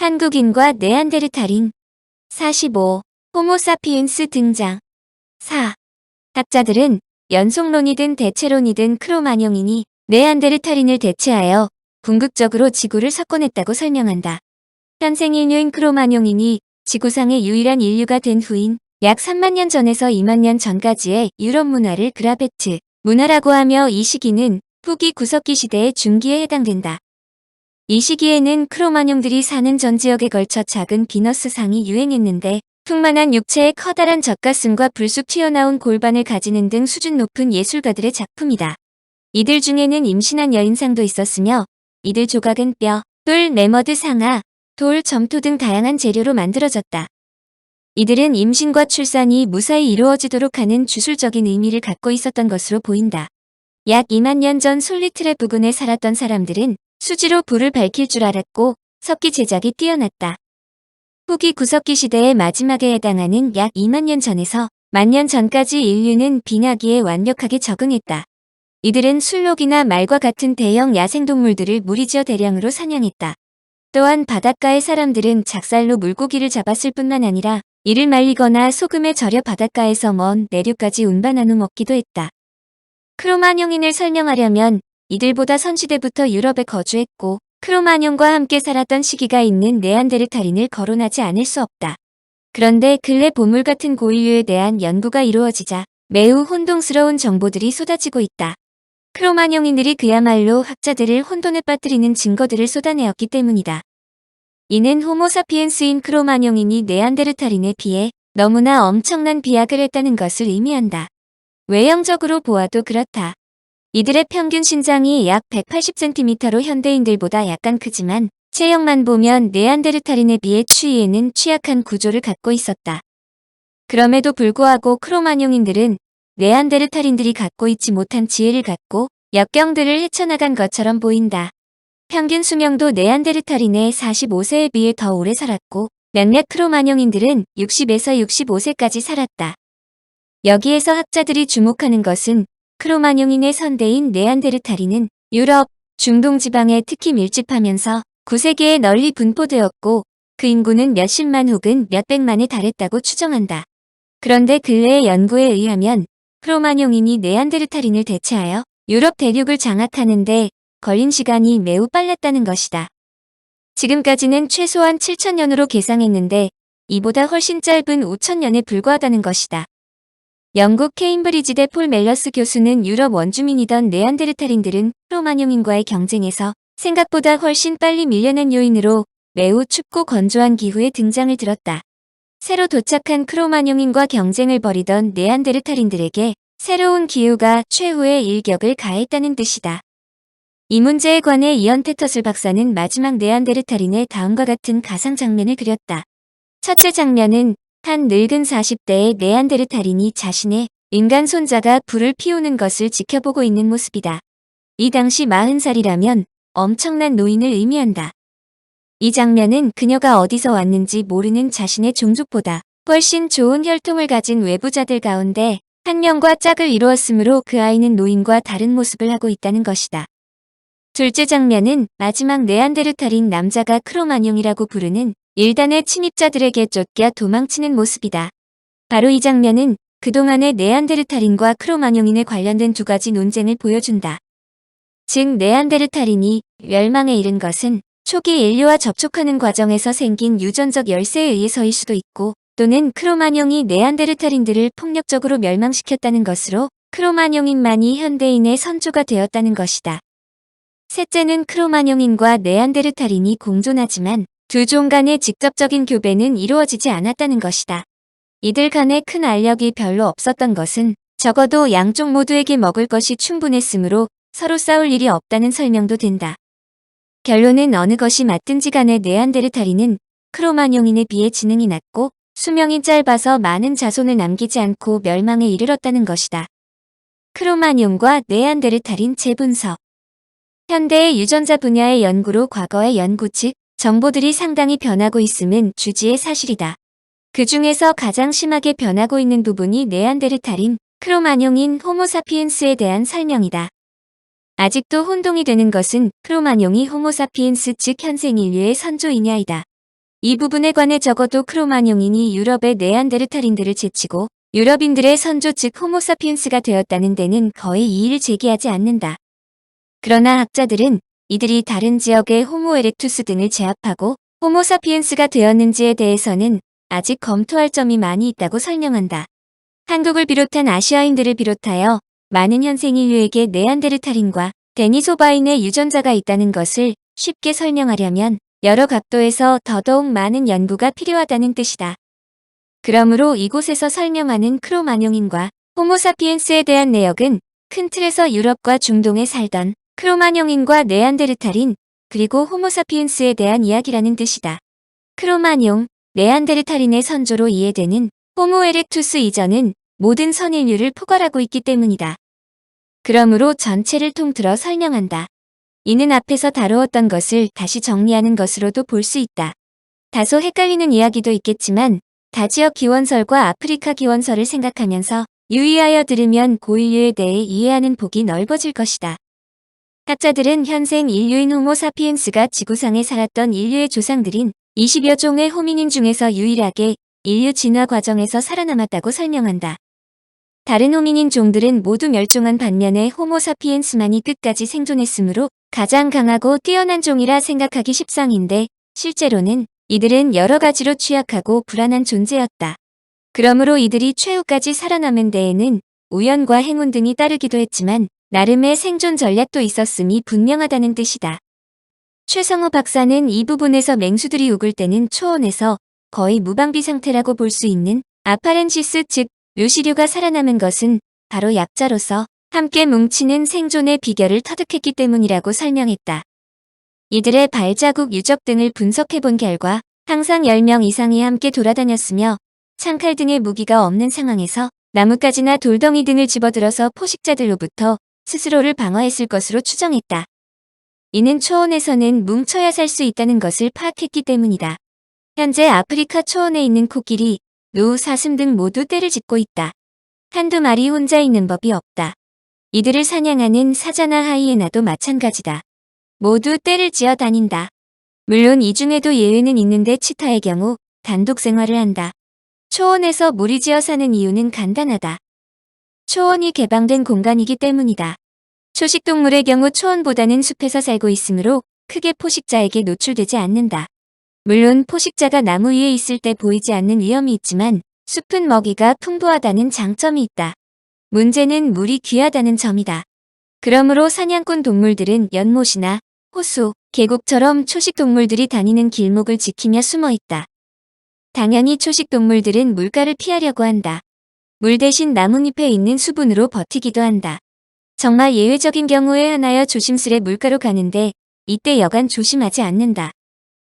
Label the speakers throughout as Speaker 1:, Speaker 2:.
Speaker 1: 한국인과 네안데르탈인. 45. 호모사피엔스 등장. 4. 학자들은 연속론이든 대체론이든 크로마뇽인이 네안데르탈인을 대체하여 궁극적으로 지구를 석권했다고 설명한다. 현생 인류인 크로마뇽인이 지구상의 유일한 인류가 된 후인 약 3만 년 전에서 2만 년 전까지의 유럽 문화를 그라베트 문화라고 하며 이 시기는 후기 구석기 시대의 중기에 해당된다. 이 시기에는 크로마뇽들이 사는 전 지역에 걸쳐 작은 비너스상이 유행했는데 풍만한 육체에 커다란 젖가슴과 불쑥 튀어나온 골반을 가지는 등 수준 높은 예술가들의 작품이다. 이들 중에는 임신한 여인상도 있었으며 이들 조각은 뼈, 뿔, 매머드 상아, 돌, 점토 등 다양한 재료로 만들어졌다. 이들은 임신과 출산이 무사히 이루어지도록 하는 주술적인 의미를 갖고 있었던 것으로 보인다. 약 2만 년 전 솔리트레 부근에 살았던 사람들은 수지로 불을 밝힐 줄 알았고 석기 제작이 뛰어났다. 후기 구석기 시대의 마지막에 해당하는 약 2만 년 전에서 1만 년 전까지 인류는 빙하기에 완벽하게 적응했다. 이들은 술록이나 말과 같은 대형 야생동물들을 무리지어 대량으로 사냥했다. 또한 바닷가의 사람들은 작살로 물고기를 잡았을 뿐만 아니라 이를 말리거나 소금에 절여 바닷가에서 먼 내륙까지 운반한 후 먹기도 했다. 크로마뇽인을 설명하려면 이들보다 선시대부터 유럽에 거주했고 크로마뇽과 함께 살았던 시기가 있는 네안데르탈인을 거론하지 않을 수 없다. 그런데 근래 보물 같은 고인류에 대한 연구가 이루어지자 매우 혼동스러운 정보들이 쏟아지고 있다. 크로마뇽인들이 그야말로 학자들을 혼돈에 빠뜨리는 증거들을 쏟아내었기 때문이다. 이는 호모사피엔스인 크로마뇽인이 네안데르탈인에 비해 너무나 엄청난 비약을 했다는 것을 의미한다. 외형적으로 보아도 그렇다. 이들의 평균 신장이 약 180cm로 현대인들보다 약간 크지만 체형만 보면 네안데르탈인에 비해 추위에는 취약한 구조를 갖고 있었다. 그럼에도 불구하고 크로마뇽인들은 네안데르탈인들이 갖고 있지 못한 지혜를 갖고 역경들을 헤쳐나간 것처럼 보인다. 평균 수명도 네안데르탈인의 45세에 비해 더 오래 살았고 몇몇 크로마뇽인들은 60에서 65세까지 살았다. 여기에서 학자들이 주목하는 것은 크로마뇽인의 선대인 네안데르탈인은 유럽, 중동 지방에 특히 밀집하면서 9세기에 널리 분포되었고 그 인구는 몇십만 혹은 몇백만에 달했다고 추정한다. 그런데 근래의 연구에 의하면 크로마뇽인이 네안데르탈인을 대체하여 유럽 대륙을 장악하는 데 걸린 시간이 매우 빨랐다는 것이다. 지금까지는 최소한 7,000년으로 계상했는데 이보다 훨씬 짧은 5,000년에 불과하다는 것이다. 영국 케임브리지대 폴 멜러스 교수는 유럽 원주민이던 네안데르탈인들은 크로마뇽인과의 경쟁에서 생각보다 훨씬 빨리 밀려난 요인으로 매우 춥고 건조한 기후에 등장을 들었다. 새로 도착한 크로마뇽인과 경쟁을 벌이던 네안데르탈인들에게 새로운 기후가 최후의 일격을 가했다는 뜻이다. 이 문제에 관해 이언 테터슬 박사는 마지막 네안데르탈인의 다음과 같은 가상 장면을 그렸다. 첫째 장면은 한 늙은 40대의 네안데르탈인이 자신의 인간 손자가 불을 피우는 것을 지켜보고 있는 모습이다. 이 당시 40살이라면 엄청난 노인을 의미한다. 이 장면은 그녀가 어디서 왔는지 모르는 자신의 종족보다 훨씬 좋은 혈통을 가진 외부자들 가운데 한 명과 짝을 이루었으므로 그 아이는 노인과 다른 모습을 하고 있다는 것이다. 둘째 장면은 마지막 네안데르탈인 남자가 크로마뇽이라고 부르는 일단의 침입자들에게 쫓겨 도망치는 모습이다. 바로 이 장면은 그동안의 네안데르탈인과 크로마뇽인에 관련된 두 가지 논쟁을 보여준다. 즉 네안데르탈인이 멸망에 이른 것은 초기 인류와 접촉하는 과정에서 생긴 유전적 열세에 의해서일 수도 있고 또는 크로마뇽이 네안데르탈인들을 폭력적으로 멸망시켰다는 것으로 크로마뇽인만이 현대인의 선조가 되었다는 것이다. 셋째는 크로마뇽인과 네안데르탈인이 공존하지만 두 종 간의 직접적인 교배는 이루어지지 않았다는 것이다. 이들 간에 큰 알력이 별로 없었던 것은 적어도 양쪽 모두에게 먹을 것이 충분했으므로 서로 싸울 일이 없다는 설명도 된다. 결론은 어느 것이 맞든지 간에 네안데르탈인은 크로마뇽인에 비해 지능이 낮고 수명이 짧아서 많은 자손을 남기지 않고 멸망에 이르렀다는 것이다. 크로마뇽과 네안데르탈인 재분석. 현대의 유전자 분야의 연구로 과거의 연구 즉 정보들이 상당히 변하고 있음은 주지의 사실이다. 그 중에서 가장 심하게 변하고 있는 부분이 네안데르탈인 크로마뇽인 호모사피엔스에 대한 설명이다. 아직도 혼동이 되는 것은 크로마뇽이 호모사피엔스 즉 현생 인류의 선조이냐이다. 이 부분에 관해 적어도 크로마뇽인이 유럽의 네안데르탈인들을 제치고 유럽인들의 선조 즉 호모사피엔스가 되었다는 데는 거의 이의를 제기하지 않는다. 그러나 학자들은 이들이 다른 지역의 호모 에렉투스 등을 제압하고 호모사피엔스가 되었는지에 대해서는 아직 검토할 점이 많이 있다고 설명한다. 한국을 비롯한 아시아인들을 비롯하여 많은 현생 인류에게 네안데르탈인과 데니소바인의 유전자가 있다는 것을 쉽게 설명하려면 여러 각도에서 더더욱 많은 연구가 필요하다는 뜻이다. 그러므로 이곳에서 설명하는 크로마뇽인과 호모사피엔스에 대한 내역은 큰 틀에서 유럽과 중동에 살던 크로마뇽인과 네안데르탈인 그리고 호모사피엔스에 대한 이야기라는 뜻이다. 크로마뇽, 네안데르탈인의 선조로 이해되는 호모 에렉투스 이전은 모든 선인류를 포괄하고 있기 때문이다. 그러므로 전체를 통틀어 설명한다. 이는 앞에서 다루었던 것을 다시 정리하는 것으로도 볼 수 있다. 다소 헷갈리는 이야기도 있겠지만 다지역 기원설과 아프리카 기원설을 생각하면서 유의하여 들으면 고인류에 대해 이해하는 폭이 넓어질 것이다. 학자들은 현생 인류인 호모사피엔스가 지구상에 살았던 인류의 조상들인 20여 종의 호미닌 중에서 유일하게 인류 진화 과정에서 살아남았다고 설명한다. 다른 호미닌 종들은 모두 멸종한 반면에 호모사피엔스만이 끝까지 생존했으므로 가장 강하고 뛰어난 종이라 생각하기 십상인데 실제로는 이들은 여러 가지로 취약하고 불안한 존재였다. 그러므로 이들이 최후까지 살아남은 데에는 우연과 행운 등이 따르기도 했지만 나름의 생존 전략도 있었음이 분명하다는 뜻이다. 최성우 박사는 이 부분에서 맹수들이 우글 때는 초원에서 거의 무방비 상태라고 볼 수 있는 아파렌시스 즉 류시류가 살아남은 것은 바로 약자로서 함께 뭉치는 생존의 비결을 터득했기 때문이라고 설명했다. 이들의 발자국 유적 등을 분석해본 결과 항상 10명 이상이 함께 돌아다녔으며 창칼 등의 무기가 없는 상황에서 나뭇가지나 돌덩이 등을 집어들어서 포식자들로부터 스스로를 방어했을 것으로 추정했다. 이는 초원에서는 뭉쳐야 살 수 있다는 것을 파악했기 때문이다. 현재 아프리카 초원에 있는 코끼리, 노, 사슴 등 모두 떼를 짚고 있다. 한두 마리 혼자 있는 법이 없다. 이들을 사냥하는 사자나 하이에나도 마찬가지다. 모두 떼를 지어 다닌다. 물론 이 중에도 예외는 있는데 치타의 경우 단독 생활을 한다. 초원에서 무리지어 사는 이유는 간단하다. 초원이 개방된 공간이기 때문이다. 초식동물의 경우 초원보다는 숲에서 살고 있으므로 크게 포식자에게 노출되지 않는다. 물론 포식자가 나무 위에 있을 때 보이지 않는 위험이 있지만 숲은 먹이가 풍부하다는 장점이 있다. 문제는 물이 귀하다는 점이다. 그러므로 사냥꾼 동물들은 연못이나 호수, 계곡처럼 초식동물들이 다니는 길목을 지키며 숨어 있다. 당연히 초식동물들은 물가를 피하려고 한다. 물 대신 나뭇잎에 있는 수분으로 버티기도 한다. 정말 예외적인 경우에 하나여 조심스레 물가로 가는데 이때 여간 조심하지 않는다.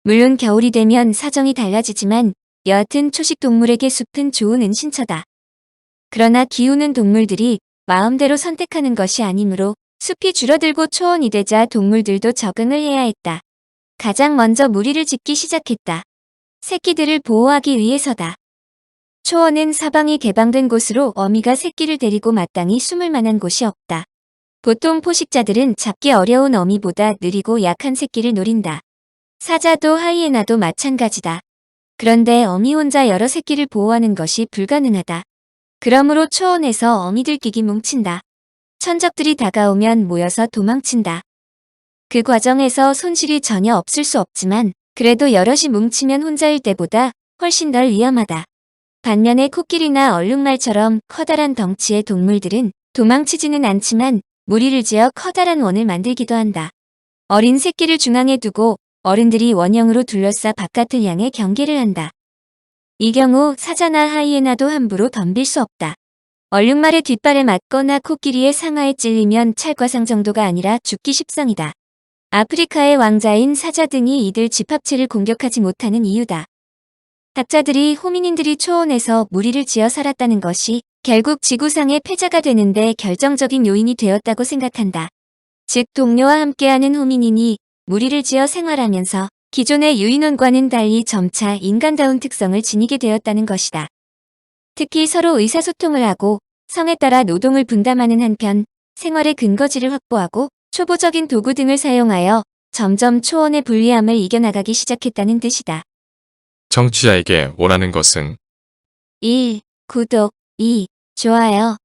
Speaker 1: 물론 겨울이 되면 사정이 달라지지만 여하튼 초식동물에게 숲은 좋은 은신처다. 그러나 기우는 동물들이 마음대로 선택하는 것이 아니므로 숲이 줄어들고 초원이 되자 동물들도 적응을 해야 했다. 가장 먼저 무리를 짓기 시작했다. 새끼들을 보호하기 위해서다. 초원은 사방이 개방된 곳으로 어미가 새끼를 데리고 마땅히 숨을 만한 곳이 없다. 보통 포식자들은 잡기 어려운 어미보다 느리고 약한 새끼를 노린다. 사자도 하이에나도 마찬가지다. 그런데 어미 혼자 여러 새끼를 보호하는 것이 불가능하다. 그러므로 초원에서 어미들끼리 뭉친다. 천적들이 다가오면 모여서 도망친다. 그 과정에서 손실이 전혀 없을 수 없지만 그래도 여럿이 뭉치면 혼자일 때보다 훨씬 덜 위험하다. 반면에 코끼리나 얼룩말처럼 커다란 덩치의 동물들은 도망치지는 않지만 무리를 지어 커다란 원을 만들기도 한다. 어린 새끼를 중앙에 두고 어른들이 원형으로 둘러싸 바깥을 향해 경계를 한다. 이 경우 사자나 하이에나도 함부로 덤빌 수 없다. 얼룩말의 뒷발에 맞거나 코끼리의 상하에 찔리면 찰과상 정도가 아니라 죽기 십상이다. 아프리카의 왕자인 사자 등이 이들 집합체를 공격하지 못하는 이유다. 학자들이 호미닌들이 초원에서 무리를 지어 살았다는 것이 결국 지구상의 패자가 되는데 결정적인 요인이 되었다고 생각한다. 즉 동료와 함께하는 호미닌이 무리를 지어 생활하면서 기존의 유인원과는 달리 점차 인간다운 특성을 지니게 되었다는 것이다. 특히 서로 의사소통을 하고 성에 따라 노동을 분담하는 한편 생활의 근거지를 확보하고 초보적인 도구 등을 사용하여 점점 초원의 불리함을 이겨나가기 시작했다는 뜻이다.
Speaker 2: 청취자에게 원하는 것은
Speaker 1: 1. 구독 2. 좋아요